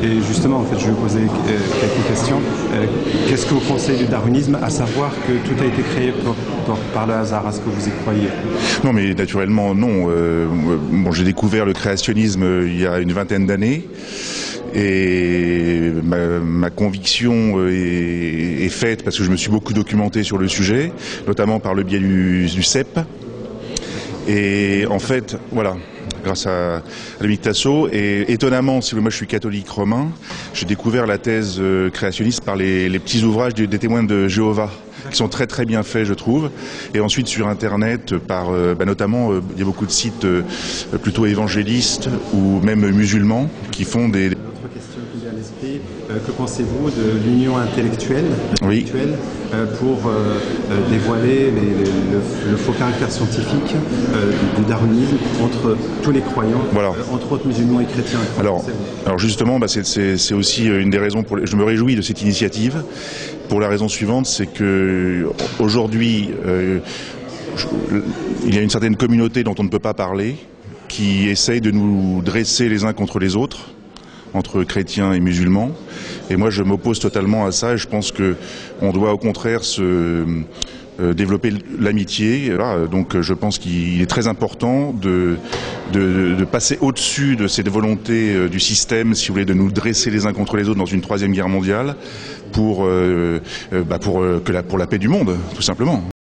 Et justement, en fait, je vais vous poser quelques questions. Qu'est-ce que vous pensez du darwinisme, à savoir que tout a été créé par le hasard? Est-ce que vous y croyez? Non, mais naturellement, non. Bon, j'ai découvert le créationnisme il y a une vingtaine d'années. Et ma conviction est faite parce que je me suis beaucoup documenté sur le sujet, notamment par le biais du CEP. Et en fait, voilà, grâce à Dominique Tasso, et étonnamment, moi je suis catholique romain, j'ai découvert la thèse créationniste par les petits ouvrages des témoins de Jéhovah, qui sont très très bien faits, je trouve. Et ensuite sur Internet, par notamment, il y a beaucoup de sites plutôt évangélistes ou même musulmans qui font des... Autre question qui vient à l'esprit, que pensez-vous de l'union intellectuelle pour dévoiler le faux caractère scientifique du darwinisme entre tous les croyants, voilà. Entre autres musulmans et chrétiens? Alors justement, c'est aussi une des raisons je me réjouis de cette initiative, pour la raison suivante, c'est que aujourd'hui, il y a une certaine communauté dont on ne peut pas parler, qui essaye de nous dresser les uns contre les autres, entre chrétiens et musulmans. Et moi, je m'oppose totalement à ça, et je pense qu'on doit au contraire développer l'amitié. Voilà. Donc je pense qu'il est très important de passer au-dessus de cette volonté du système, si vous voulez, de nous dresser les uns contre les autres dans une troisième guerre mondiale pour la paix du monde, tout simplement.